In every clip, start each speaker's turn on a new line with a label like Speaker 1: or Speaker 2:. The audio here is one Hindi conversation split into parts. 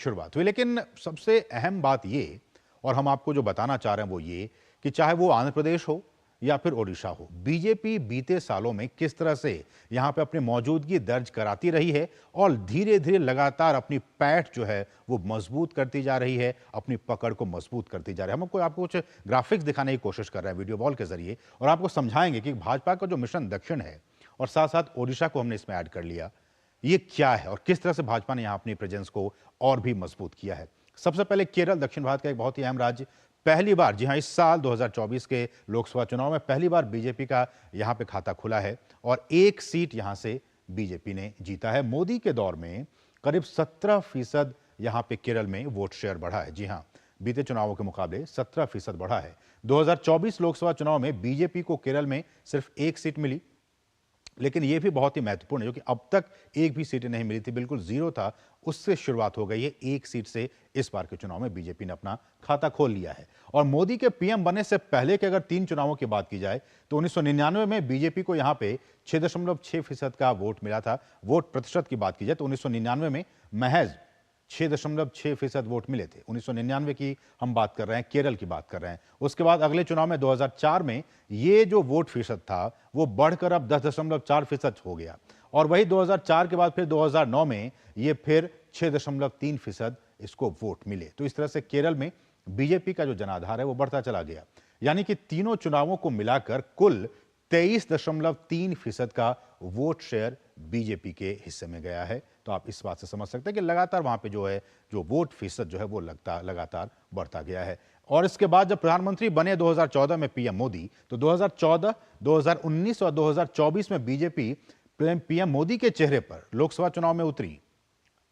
Speaker 1: शुरुआत हुई। लेकिन सबसे अहम बात ये, और हम आपको जो बताना चाह रहे हैं वो ये, कि चाहे वो आंध्र प्रदेश हो या फिर ओडिशा हो, बीजेपी बीते सालों में किस तरह से यहां पे अपनी मौजूदगी दर्ज कराती रही है और धीरे धीरे लगातार अपनी पैठ जो है वो मजबूत करती जा रही है, अपनी पकड़ को मजबूत करती जा रही है। हम आपको कुछ ग्राफिक्स दिखाने की कोशिश कर रहे हैं वीडियो वॉल के जरिए, और आपको समझाएंगे कि भाजपा का जो मिशन दक्षिण है और साथ साथ ओडिशा को हमने इसमें ऐड कर लिया, ये क्या है और किस तरह से भाजपा ने यहां अपनी प्रेजेंस को और भी मजबूत किया है। सबसे पहले केरल, दक्षिण भारत का एक बहुत ही अहम राज्य। पहली बार, जी हां, इस साल 2024 के लोकसभा चुनाव में पहली बार बीजेपी का यहां पे खाता खुला है और एक सीट यहां से बीजेपी ने जीता है। मोदी के दौर में करीब 17% यहां पे केरल में वोट शेयर बढ़ा है। जी हां, बीते चुनावों के मुकाबले 17% बढ़ा है। 2024 लोकसभा चुनाव में बीजेपी को केरल में सिर्फ एक सीट मिली, लेकिन यह भी बहुत ही महत्वपूर्ण है, क्योंकि अब तक एक भी सीटें नहीं मिली थी, बिल्कुल जीरो था, उससे शुरुआत हो गई है। एक सीट से इस बार के चुनाव में बीजेपी ने अपना खाता खोल लिया है। और मोदी के पीएम बनने से पहले के अगर 3 चुनावों की बात की जाए तो 1999 में बीजेपी को यहां पे 6.6% का वोट मिला था। वोट प्रतिशत की बात की जाए तो 1999 में महज 6.6% वोट मिले थे। 1999 की हम बात कर रहे हैं, केरल की बात कर रहे हैं। उसके बाद अगले चुनाव में 2004 में ये जो वोट फीसद था वो बढ़कर अब 10.4% हो गया, और वही 2004 के बाद फिर 2009 में ये फिर 6.3% इसको वोट मिले। तो इस तरह से केरल में बीजेपी का जो जनाधार है वो बढ़ता चला गया, यानी कि तीनों चुनावों को मिलाकर कुल 23.3% का वोट शेयर बीजेपी के हिस्से में गया है। तो आप इस बात से समझ सकते हैं कि लगातार वहां पे जो है, जो वोट फीसद जो है वो लगातार बढ़ता गया है। और इसके बाद जब प्रधानमंत्री बने 2014 में पीएम मोदी, तो 2014, 2019 और 2024 में बीजेपी पीएम मोदी के चेहरे पर लोकसभा चुनाव में उतरी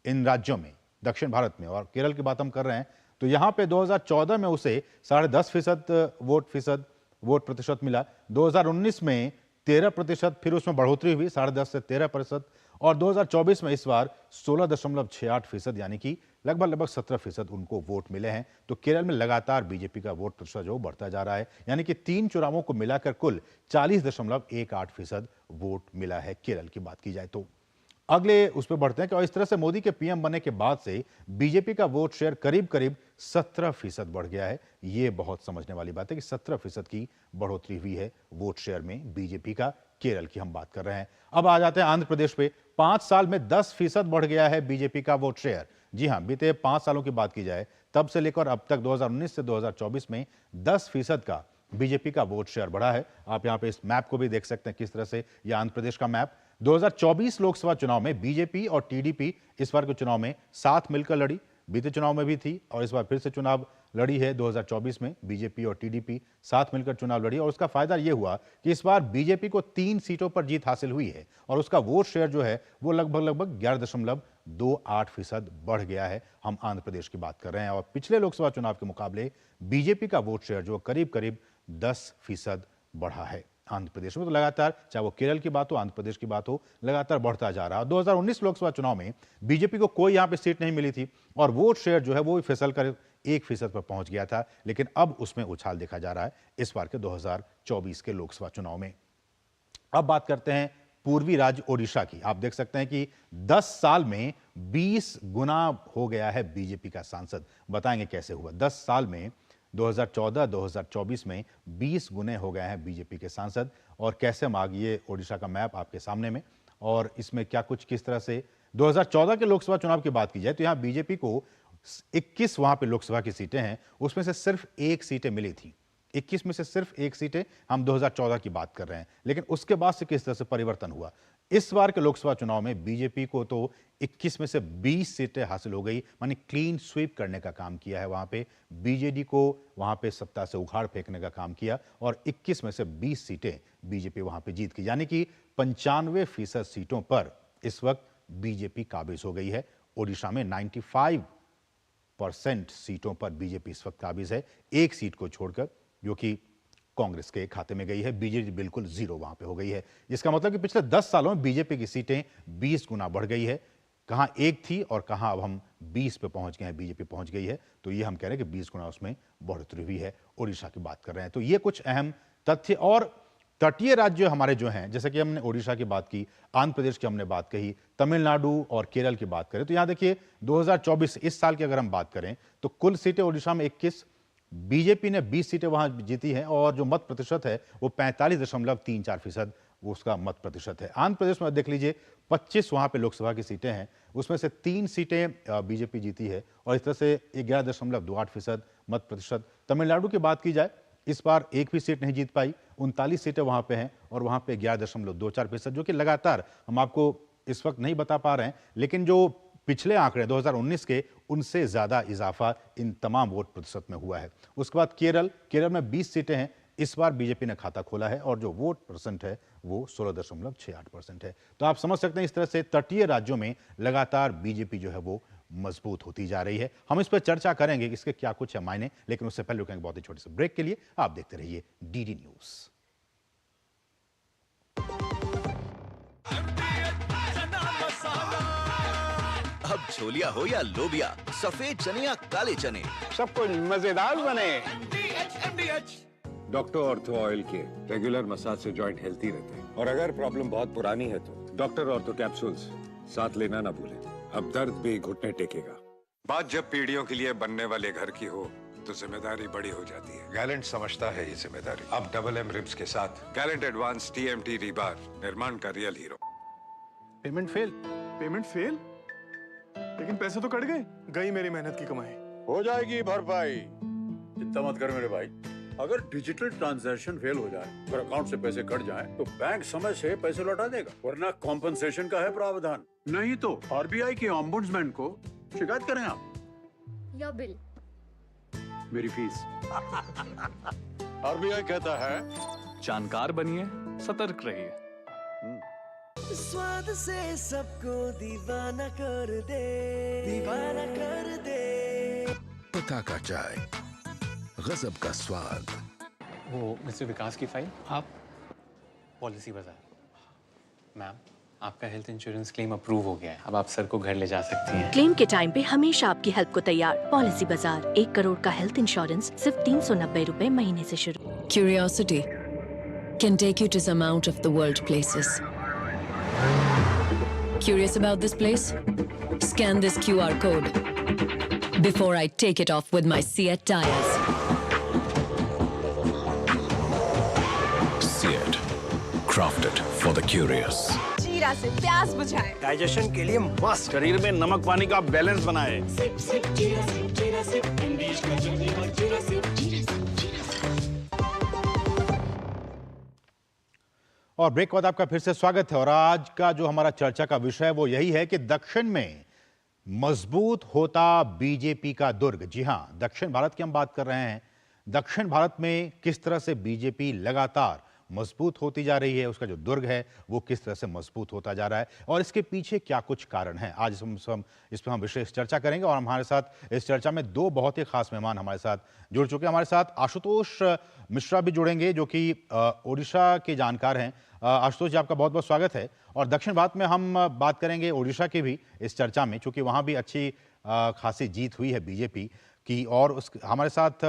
Speaker 1: इन राज्यों में, दक्षिण भारत में। और केरल की बात हम कर रहे हैं तो यहां पे 2014 में उसे 10.5% वोट प्रतिशत मिला। 2019 में 13%, फिर उसमें बढ़ोतरी हुई 10.5 से 13%, और 2024 में इस बार 16.68%, यानी कि लगभग 17% उनको वोट मिले हैं। तो केरल में लगातार बीजेपी का वोट प्रतिशत जो बढ़ता जा रहा है, यानी कि 3 चुनावों को मिलाकर कुल 40.18% वोट मिला है केरल की बात की जाए तो। अगले उस पर बढ़ते हैं कि और इस तरह से मोदी के पीएम बनने के बाद से बीजेपी का वोट शेयर करीब करीब 17% बढ़ गया है। यह बहुत समझने वाली बात है कि 17% की बढ़ोतरी हुई है वोट शेयर में बीजेपी का। केरल की हम बात कर रहे हैं। अब आ जाते हैं आंध्र प्रदेश पे। 5 साल में 10% बढ़ गया है बीजेपी का वोट शेयर। जी हां, बीते 5 सालों की बात की जाए तब से लेकर अब तक 2019 से 2024 में 10% का बीजेपी का वोट शेयर बढ़ा है। आप यहां पे इस मैप को भी देख सकते हैं, किस तरह से यह आंध्र प्रदेश का मैप। 2024 लोकसभा चुनाव में बीजेपी और टीडीपी इस बार के चुनाव में साथ मिलकर लड़ी। बीते चुनाव में भी थी और इस बार फिर से चुनाव लड़ी है। 2024 में बीजेपी और टीडीपी साथ मिलकर चुनाव लड़ी, और उसका फायदा यह हुआ कि इस बार बीजेपी को 3 सीटों पर जीत हासिल हुई है और उसका वोट शेयर जो है वो लगभग 11.28% बढ़ गया है। हम आंध्र प्रदेश की बात कर रहे हैं, और पिछले लोकसभा चुनाव के मुकाबले बीजेपी का वोट शेयर जो करीब करीब 10% बढ़ा है आंध्र प्रदेश में। तो लगातार, चाहे वो केरल की बात हो, आंध्र प्रदेश की बात हो, लगातार बढ़ता जा रहा है। 2019 लोकसभा चुनाव में बीजेपी को कोई यहां पे सीट नहीं मिली थी और वोट शेयर जो है वो फिसल कर 1% पर पहुंच गया था, लेकिन अब उसमें उछाल देखा जा रहा है इस बार के 2024 के लोकसभा चुनाव में। अब बात करते हैं पूर्वी राज्य ओडिशा की। आप देख सकते हैं कि 10 साल में 20 गुना हो गया है बीजेपी का सांसद। बताएंगे कैसे हुआ। 10 साल में 2014-2024 में 20 गुने हो गए हैं बीजेपी के सांसद। और कैसे हम ये ओडिशा का मैप आपके सामने में, और इसमें क्या कुछ किस तरह से 2014 के लोकसभा चुनाव की बात की जाए तो यहां बीजेपी को 21 वहां पे लोकसभा की सीटें हैं, उसमें से सिर्फ 1 सीटें मिली थी। 21 में से सिर्फ 1 सीटें, हम 2014 की बात कर रहे हैं। लेकिन उसके बाद से किस तरह से परिवर्तन हुआ। इस बार के लोकसभा चुनाव में बीजेपी को तो 21 में से 20 सीटें हासिल हो गई, मानी क्लीन स्वीप करने का काम किया है वहां पे। बीजेडी को वहां पे सत्ता से उखाड़ फेंकने का काम किया और 21 में से 20 सीटें बीजेपी वहां पे जीत गई, यानी कि 95% सीटों पर इस वक्त बीजेपी काबिज हो गई है। ओडिशा में 95% सीटों पर बीजेपी इस वक्त काबिज है, एक सीट को छोड़कर जो कि कांग्रेस के खाते में गई है। बीजेपी बिल्कुल जीरो वहां पे हो गई है। इसका मतलब कि पिछले 10 सालों में बीजेपी की सीटें 20 गुना बढ़ गई है। कहां एक थी और कहां अब हम 20 पे पहुंच गए हैं, बीजेपी पहुंच गई है। तो ये हम कह रहे हैं कि 20 गुना उसमें बढ़ोतरी हुई है। ओडिशा की बात कर रहे हैं। तो ये कुछ अहम तथ्य। और तटीय राज्य हमारे जो हैं, जैसे कि हमने ओडिशा की बात की, आंध्र प्रदेश की हमने बात कही, तमिलनाडु और केरल की बात करें, तो यहां देखिए 2024 इस साल की अगर हम बात करें तो कुल सीटें ओडिशा में 21, बीजेपी ने 20 सीटें वहां जीती हैं और जो मत प्रतिशत है वो 45.34% उसका मत प्रतिशत है। आंध्र प्रदेश में देख लीजिए 25 वहां पे लोकसभा की सीटें हैं, उसमें से 3 सीटें बीजेपी जीती है और इस तरह से 11.28% मत प्रतिशत। तमिलनाडु की बात की जाए, इस बार एक भी सीट नहीं जीत पाई, 39 सीटें वहां पे हैं और वहां पे 11.24%, जो कि लगातार हम आपको इस वक्त नहीं बता पा रहे हैं, लेकिन जो पिछले आंकड़े 2019 के उनसे ज्यादा इजाफा इन तमाम वोट प्रतिशत में हुआ है। उसके बाद केरल में 20 सीटें हैं, इस बार बीजेपी ने खाता खोला है और जो वोट परसेंट है वो 16.68% है। तो आप समझ सकते हैं इस तरह से तटीय राज्यों में लगातार बीजेपी जो है वो मजबूत होती जा रही है। हम इस पर चर्चा करेंगे कि इसके क्या कुछ है मायने, लेकिन उससे पहले रुकेंगे बहुत ही छोटे से ब्रेक के लिए। आप देखते रहिए डीडी न्यूज।
Speaker 2: अब छोलिया हो या लोबिया, सफेद चने या काले चने,
Speaker 3: सब कुछ मजेदार बने।
Speaker 4: डॉक्टर ऑर्थो ऑयल के रेगुलर मसाज से जॉइंट हेल्थी रहते हैं और अगर प्रॉब्लम बहुत पुरानी है तो डॉक्टर ऑर्थो कैप्सूल्स साथ लेना ना भूलें। अब दर्द भी घुटने टेकेगा। बात जब पीढ़ियों के लिए बनने वाले घर की हो तो जिम्मेदारी बड़ी हो जाती है। गैलेंट समझता है ये जिम्मेदारी। अब डबल एम रिब्स के साथ गैलेंट एडवांस टीएमटी रीबार, निर्माण का रियल हीरो।
Speaker 3: Payment fail? लेकिन पैसे तो कट गए। गई मेरी मेहनत की कमाई।
Speaker 5: हो जाएगी भरपाई, चिंता मत कर मेरे भाई। अगर डिजिटल ट्रांजैक्शन फेल हो जाए और अकाउंट से पैसे कट जाएं, तो बैंक समय से पैसे लौटा देगा, वरना कॉम्पनसेशन का है प्रावधान। नहीं तो आरबीआई के ओम्बुड्समैन को शिकायत करें आप।
Speaker 6: या बिल,
Speaker 5: मेरी फीस। आरबीआई कहता है
Speaker 7: जानकार बनिए, सतर्क रहिए।
Speaker 8: स्वाद से सबको दीवाना कर दे।
Speaker 2: पता का चाय, गजब का स्वाद।
Speaker 7: वो मिस्टर विकास की फाइल आप पॉलिसी बाजार। मैम, आपका हेल्थ इंश्योरेंस क्लेम अप्रूव हो गया है, अब आप सर को घर ले जा सकती हैं।
Speaker 9: क्लेम के टाइम पे हमेशा आपकी हेल्प को तैयार। पॉलिसी बाजार, 1 करोड़ का हेल्थ इंश्योरेंस सिर्फ 390 रुपए महीने से शुरू।
Speaker 10: Curiosity can take you to some out of the world places. Curious about this place? Scan this QR code before I take it off with my Seat tires.
Speaker 2: Seat, crafted for the curious.
Speaker 6: जीरा से प्यास बुझाए,
Speaker 3: डाइजेशन के लिए मस्त, शरीर में नमक पानी का बैलेंस बनाए।
Speaker 1: और ब्रेक के बाद आपका फिर से स्वागत है। और आज का जो हमारा चर्चा का विषय है वो यही है कि दक्षिण में मजबूत होता बीजेपी का दुर्ग। जी हां, दक्षिण भारत की हम बात कर रहे हैं। दक्षिण भारत में किस तरह से बीजेपी लगातार मजबूत होती जा रही है, उसका जो दुर्ग है वो किस तरह से मजबूत होता जा रहा है और इसके पीछे क्या कुछ कारण है, आज इस पर हम विशेष चर्चा करेंगे। और हमारे साथ इस चर्चा में 2 बहुत ही खास मेहमान हमारे साथ जुड़ चुके हैं। हमारे साथ आशुतोष मिश्रा भी जुड़ेंगे जो कि ओडिशा के जानकार हैं। आशुतोष जी, आपका बहुत बहुत स्वागत है। और दक्षिण भारत में हम बात करेंगे ओडिशा की भी इस चर्चा में, चूंकि वहां भी अच्छी खासी जीत हुई है बीजेपी की। और उस हमारे साथ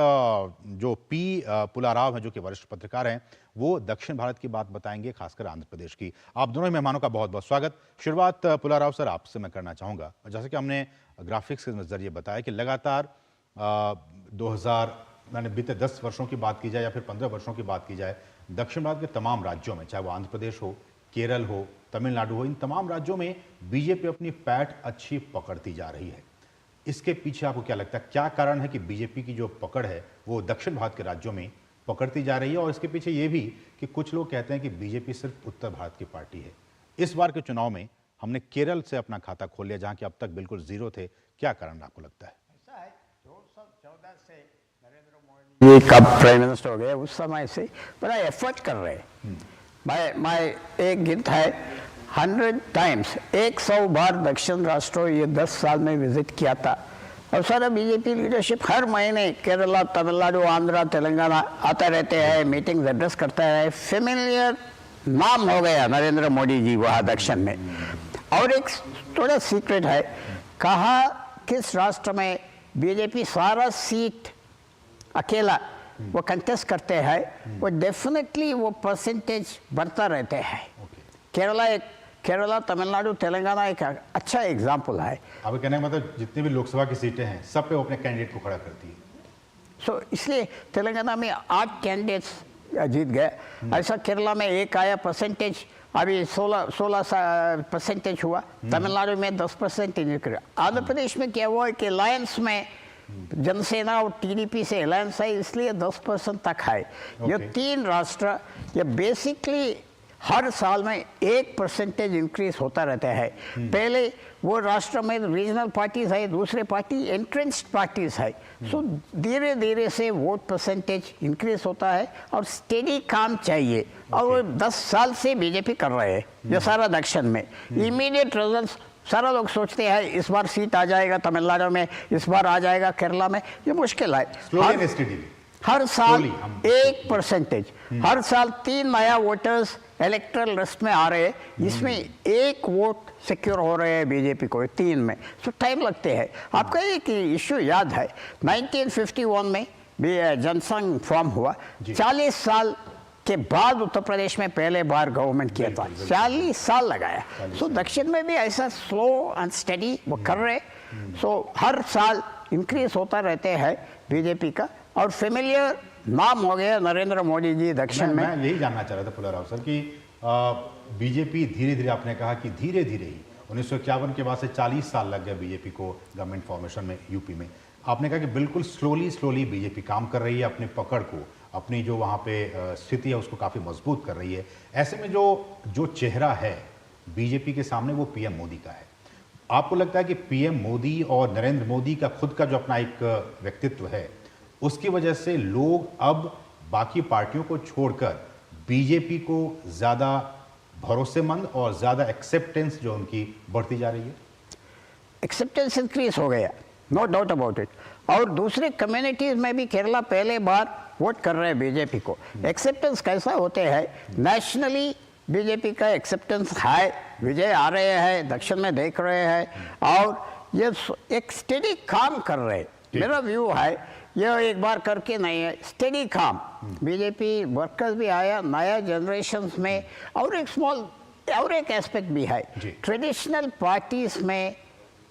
Speaker 1: जो पी पुलाराव हैं जो कि वरिष्ठ पत्रकार हैं, वो दक्षिण भारत की बात बताएंगे, खासकर आंध्र प्रदेश की। आप दोनों ही मेहमानों का बहुत बहुत स्वागत। शुरुआत पुलाराव सर आपसे मैं करना चाहूँगा। जैसे कि हमने ग्राफिक्स के जरिए बताया कि लगातार 2000 मैंने बीते 10 वर्षों की बात की जाए या फिर 15 वर्षों की बात की जाए, दक्षिण भारत के तमाम राज्यों में, चाहे वो आंध्र प्रदेश हो, केरल हो, तमिलनाडु हो, इन तमाम राज्यों में बीजेपी अपनी पैठ अच्छी पकड़ती जा रही है। इसके पीछे आपको क्या लगता है, क्या कारण है कि बीजेपी की जो पकड़ है वो दक्षिण भारत के राज्यों में पकड़ती जा रही है? और इसके पीछे ये भी कि कुछ लोग कहते हैं कि बीजेपी सिर्फ उत्तर भारत की पार्टी है। इस बार के चुनाव में हमने केरल से अपना खाता खोल लिया, जहां कि अब तक बिल्कुल जीरो थे। क्या कारण आपको लगता है?
Speaker 11: ये कब प्राइम मिनिस्टर हो गए उस समय से बड़ा एफर्ट कर रहे हैं। मैं एक गीत है 100 टाइम्स, 100 बार दक्षिण राष्ट्रों ये 10 साल में विजिट किया था। और सारा बीजेपी लीडरशिप हर महीने केरला, तमिलनाडु, आंध्रा, तेलंगाना आते रहते हैं, मीटिंग्स एड्रेस करता है। फेमिलियर नाम हो गया नरेंद्र मोदी जी वहाँ दक्षिण में। और एक थोड़ा सीक्रेट है, कहा किस राष्ट्र में बीजेपी सारा सीट अकेला वो कंटेस्ट करते हैं, वो डेफिनेटली वो परसेंटेज बढ़ता रहते हैं। केरला, तमिलनाडु, तेलंगाना एक अच्छा एग्जाम्पल है।
Speaker 1: अब कहने का मतलब जितनी भी लोकसभा की सीटें हैं सब पे वो अपने कैंडिडेट को खड़ा करती है।
Speaker 11: सो इसलिए तेलंगाना में 8 कैंडिडेट्स जीत गए। ऐसा केरला में एक आया परसेंटेज, अभी 16% हुआ। तमिलनाडु में 10% आंध्र प्रदेश में क्या हुआ कि अलायंस में जनसेना और टीडीपी से अलायंस है, इसलिए 10% तक है। ये 3 राष्ट्र ये बेसिकली हर साल में 1% इंक्रीज होता रहता है। पहले वो राष्ट्र में रीजनल पार्टीज है, दूसरे पार्टी एंट्रेंस्ड पार्टीज है। सो धीरे धीरे से वोट परसेंटेज इंक्रीज होता है और स्टेडी काम चाहिए। और वो 10 साल से बीजेपी कर रहे हैं ये सारा दक्षिण में। इमीडिएट रिजल्ट्स सारा लोग सोचते हैं इस बार सीट आ जाएगा तमिलनाडु में, इस बार आ जाएगा केरला में, ये मुश्किल है। हर साल 1%, हर साल 3 नया वोटर्स इलेक्टरल लिस्ट में आ रहे हैं, इसमें 1 वोट सिक्योर हो रहे हैं बीजेपी को 3 में। सो टाइम लगते हैं। आपको एक इश्यू याद है 1951 में भी जनसंघ फॉर्म हुआ, 40 साल के बाद उत्तर प्रदेश में पहले बार गवर्नमेंट किया था, 40 साल लगाया। सो दक्षिण में भी ऐसा स्लो एंड स्टडी वो कर रहे। सो हर साल इंक्रीज होता रहते हैं बीजेपी का, और फेमिलियर नाम हो गया नरेंद्र मोदी जी दक्षिण में।
Speaker 1: मैं यही जानना चाह रहा था फुल्ला राव सर कि बीजेपी धीरे धीरे, आपने कहा कि धीरे धीरे ही 1951 के बाद से 40 साल लग गए बीजेपी को गवर्नमेंट फॉर्मेशन में यूपी में। आपने कहा कि बिल्कुल स्लोली बीजेपी काम कर रही है, अपनी पकड़ को, अपनी जो वहाँ पे स्थिति है उसको काफ़ी मजबूत कर रही है। ऐसे में जो चेहरा है बीजेपी के सामने वो पीएम मोदी का है। आपको लगता है कि पीएम मोदी और नरेंद्र मोदी का खुद का जो अपना एक व्यक्तित्व है उसकी वजह से लोग अब बाकी पार्टियों को छोड़कर बीजेपी को ज़्यादा भरोसेमंद और ज़्यादा एक्सेप्टेंस जो उनकी बढ़ती जा रही है?
Speaker 11: एक्सेप्टेंस इंक्रीज हो गया, नो डाउट अबाउट इट। और दूसरे कम्युनिटीज में भी केरला पहले बार वोट कर रहे हैं बीजेपी को। एक्सेप्टेंस कैसा होते हैं, नेशनली बीजेपी का एक्सेप्टेंस है, विजय आ रहे हैं, दक्षिण में देख रहे हैं, और ये एक स्टेडी काम कर रहे हैं। मेरा व्यू है ये एक बार करके नहीं है, स्टेडी काम। बीजेपी वर्कर्स भी आया नया जनरेशन में, और एक एस्पेक्ट भी है ट्रेडिशनल पार्टीज में,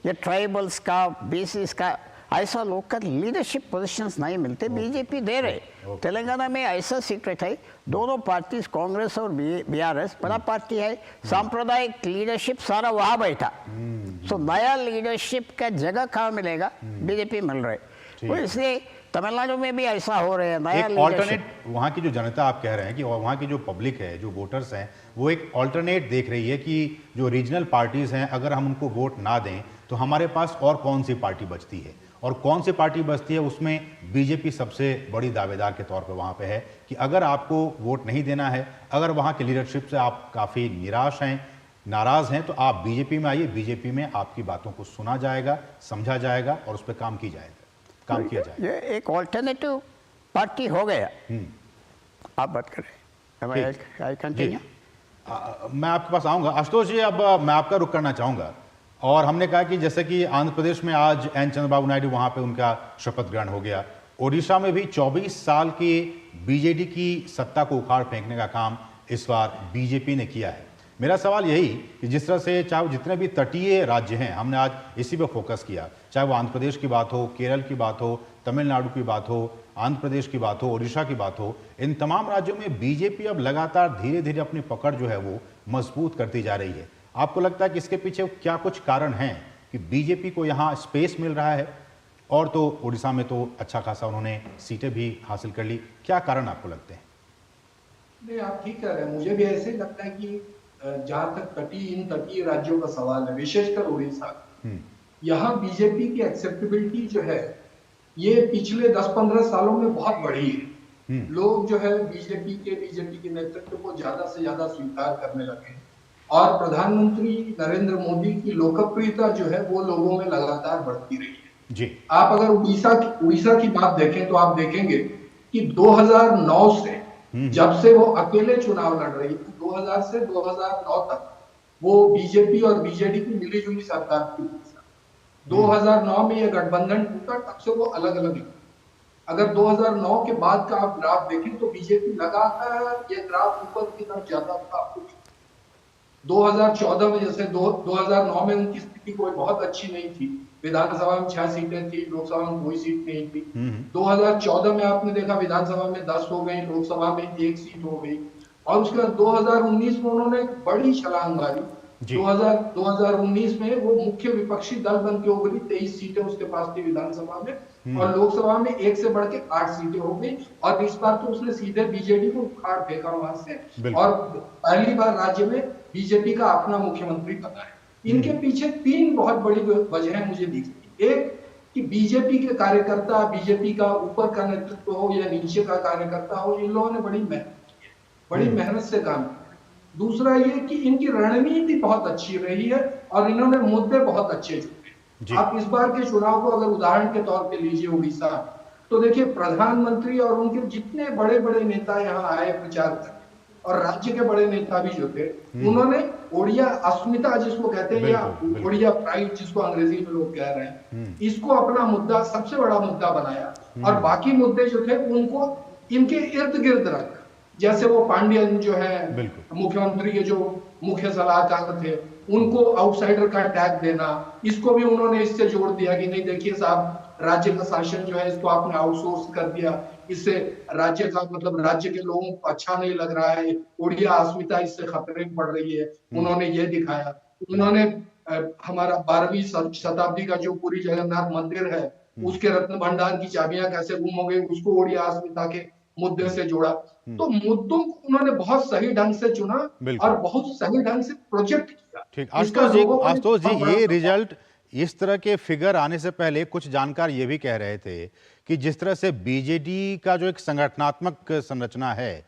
Speaker 11: ये ट्राइबल्स का, बीसीस का ऐसा लोकल लीडरशिप पोजीशंस नहीं मिलते, बीजेपी दे रहे। तेलंगाना में ऐसा सीक्रेट है, दोनों पार्टीज कांग्रेस और बीआरएस बड़ा पार्टी है, सांप्रदायिक लीडरशिप सारा वहाँ बैठा। सो नया लीडरशिप का जगह कहाँ मिलेगा, बीजेपी मिल रहे। तो इसलिए तमिलनाडु में भी ऐसा हो रहा है, नया
Speaker 1: ऑल्टरनेट। वहाँ की जो जनता आप कह रहे हैं कि वहाँ की जो पब्लिक है, जो वोटर्स हैं, वो एक ऑल्टरनेट देख रही है कि जो रीजनल पार्टीज हैं अगर हम उनको वोट ना दें तो हमारे पास और कौन सी पार्टी बचती है, और कौन सी पार्टी बचती है उसमें बीजेपी सबसे बड़ी दावेदार के तौर पर वहाँ पे है कि अगर आपको वोट नहीं देना है, अगर वहाँ की लीडरशिप से आप काफ़ी निराश हैं, नाराज़ हैं, तो आप बीजेपी में आइए, बीजेपी में आपकी बातों को सुना जाएगा, समझा जाएगा और उस पर काम किया जाएगा।
Speaker 11: ये एक ऑल्टरनेटिव पार्टी हो गया। आप बात करें,
Speaker 1: मैं आपके पास आऊँगा। आशुतोष जी, अब मैं आपका रुख करना चाहूँगा, और हमने कहा कि जैसे कि आंध्र प्रदेश में आज एन चंद्रबाबू नायडू वहाँ पे उनका शपथ ग्रहण हो गया, ओडिशा में भी 24 साल की बीजेडी की सत्ता को उखाड़ फेंकने का काम इस बार बीजेपी ने किया है। मेरा सवाल यही कि जिस तरह से चाहे वो जितने भी तटीय राज्य हैं, हमने आज इसी पे फोकस किया, चाहे वो आंध्र प्रदेश की बात हो, केरल की बात हो, तमिलनाडु की बात हो, आंध्र प्रदेश की बात हो, ओडिशा की बात हो, इन तमाम राज्यों में बीजेपी अब लगातार धीरे धीरे अपनी पकड़ जो है वो मजबूत करती जा रही है। आपको लगता है कि इसके पीछे क्या कुछ कारण हैं कि बीजेपी को यहाँ स्पेस मिल रहा है, और तो ओडिशा में तो अच्छा खासा उन्होंने सीटें भी हासिल कर ली, क्या कारण आपको लगते हैं?
Speaker 12: नहीं, आप ठीक कह रहे हैं। मुझे भी ऐसे लगता है कि जहां तक इन तटीय राज्यों का सवाल है, विशेषकर उड़ीसा, यहाँ बीजेपी की एक्सेप्टेबिलिटी जो है ये पिछले 10-15 सालों में बहुत बढ़ी है। लोग जो है बीजेपी के नेतृत्व को ज्यादा से ज्यादा स्वीकार करने लगे, और प्रधानमंत्री नरेंद्र मोदी की लोकप्रियता जो है वो लोगों में लगातार बढ़ती रही है
Speaker 1: जी।
Speaker 12: आप अगर उड़ीसा की बात देखें तो आप देखेंगे कि 2009 से जब से वो अकेले चुनाव लड़ रही थी, 2000 से 2009 तक वो बीजेपी और बीजेडी की मिलीजुली सरकार थी। 2009 में ये गठबंधन टूटा, तब से वो अलग अलग। अगर 2009 के बाद का आप ग्राफ देखें तो बीजेपी लगातार ये ग्राफ ऊपर की तरफ जाता था। 2014 में जैसे 2009 में उनकी स्थिति कोई बहुत अच्छी नहीं थी, विधानसभा में 6 सीटें थी, लोकसभा में कोई सीट नहीं थी। 2014 में आपने देखा विधानसभा में 10 हो गई, लोकसभा में 1 सीट हो गई, और उसके बाद 2019 में उन्होंने एक बड़ी छलांग मारी। 2019 में वो मुख्य विपक्षी दल बन के उभरी, 23 सीटें उसके पास थी विधानसभा में, और लोकसभा में 1 से बढ़ के 8 सीटें हो गई, और इस बार तो उसने सीधे बीजेडी को उखाड़ फेंका वहां से, और पहली बार राज्य में बीजेपी का अपना मुख्यमंत्री बना है। इनके पीछे 3 बहुत बड़ी वजह मुझे दिखती। एक कि बीजेपी के कार्यकर्ता, बीजेपी का ऊपर का नेतृत्व हो या नीचे का कार्यकर्ता हो, इन लोगों ने बड़ी मेहनत की है, बड़ी मेहनत से काम किया। दूसरा ये कि इनकी रणनीति बहुत अच्छी रही है और इन्होंने मुद्दे बहुत अच्छे चुने। आप इस बार के चुनाव को अगर उदाहरण के तौर पे लीजिए उड़ीसा, तो देखिए प्रधानमंत्री और उनके जितने बड़े बड़े नेता यहाँ आए प्रचार करने, और राज्य के बड़े नेता भी जो थे, उन्होंने ओडिया अस्मिता जिसको कहते हैं, या ओडिया प्राइड जिसको अंग्रेजी में लोग कह रहे हैं, इसको अपना मुद्दा, सबसे बड़ा मुद्दा बनाया, और बाकी मुद्दे जो थे उनको इनके इर्द गिर्द रखा। जैसे वो पांड्यन जो है मुख्यमंत्री के जो मुख्य सलाहकार थे, उनको आउटसाइडर का टैग देना, इसको भी उन्होंने इससे जोड़ दिया कि नहीं देखिए साहब, राज्य का शासन जो है इसको आपने आउटसोर्स कर दिया, इससे राज्य का मतलब राज्य के लोगों को अच्छा नहीं लग रहा है, ओडिया अस्मिता इससे खतरे में पड़ रही है, उन्होंने ये दिखाया। उन्होंने हमारा 12वीं शताब्दी का जो पुरी जगन्नाथ मंदिर है, उसके रत्न भंडार की चाबियां कैसे गुम हो गई, उसको ओडिया अस्मिता के मुद्दे से जोड़ा। तो मुद्दों को उन्होंने बहुत सही ढंग से चुना और बहुत सही ढंग से प्रोजेक्ट किया।
Speaker 1: ठीक, आशुतोष जी, ये रिजल्ट, इस तरह के फिगर आने से पहले कुछ जानकार ये भी कह रहे थे कि जिस तरह से बीजेडी का जो एक संगठनात्मक संरचना है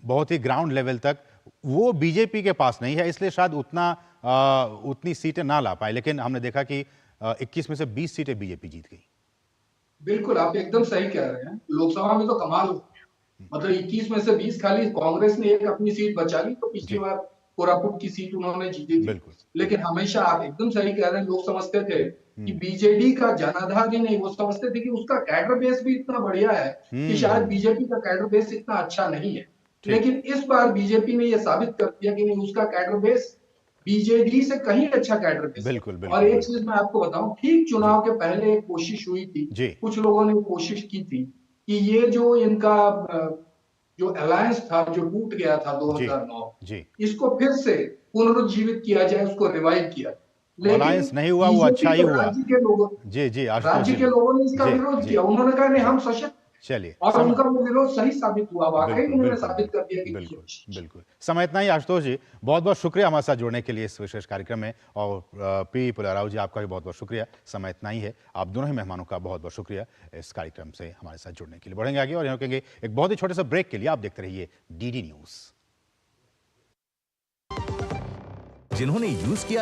Speaker 1: बहुत ही ग्राउंड लेवल तक, वो बीजेपी के पास नहीं है, इसलिए शायद उतनी सीटें ना ला पाए। लेकिन हमने देखा कि 21 में से 20 सीटें बीजेपी जीत गई।
Speaker 12: बिल्कुल, आप एकदम सही कह रहे हैं। लोकसभा में तो कमाल हो गया, मतलब 21 में से 20 खाली कांग्रेस ने एक अपनी सीट बचा ली, तो पिछली बार कोरापुट की सीट उन्होंने जीती थी। लेकिन हमेशा आप एकदम सही कह रहे हैं, लोग समझते थे कि बीजेडी का जनाधार ही नहीं, वो समझते थे कि उसका कैडर बेस भी इतना बढ़िया है कि शायद बीजेपी का कैडर बेस इतना अच्छा नहीं है। लेकिन इस बार बीजेपी ने यह साबित कर दिया कि नहीं, उसका कैडर बेस बीजेडी से कहीं अच्छा कैडर बेस।
Speaker 1: बिल्कुल।
Speaker 12: और एक चीज मैं आपको बताऊं, ठीक चुनाव के पहले एक कोशिश हुई थी, कुछ लोगों ने कोशिश की थी कि ये जो इनका जो अलायंस था, जो टूट गया था 2009, इसको फिर से पुनरुज्जीवित किया जाए, उसको रिवाइव किया।
Speaker 1: अलायंस नहीं हुआ, वो अच्छा ही हुआ।
Speaker 12: राज्य के लोगों ने इसका विरोध किया, उन्होंने कहा नहीं हम सशक्त,
Speaker 1: चलिए,
Speaker 12: और उनका वो विरोध सही साबित हुआ, वाकई उन्होंने साबित कर दिया कि
Speaker 1: बिल्कुल। समय इतना ही आशुतोष जी, बहुत बहुत शुक्रिया हमारे साथ जुड़ने के लिए इस विशेष कार्यक्रम में, और पी पुलाराव जी आपका भी बहुत बहुत शुक्रिया। समय इतना ही है, आप दोनों ही मेहमानों का बहुत बहुत शुक्रिया इस कार्यक्रम से हमारे साथ जुड़ने के लिए। बढ़ेंगे आगे और यहाँ कहेंगे एक बहुत ही छोटे सा ब्रेक के लिए। आप देखते रहिए DD न्यूज।
Speaker 2: जिन्होंने यूज किया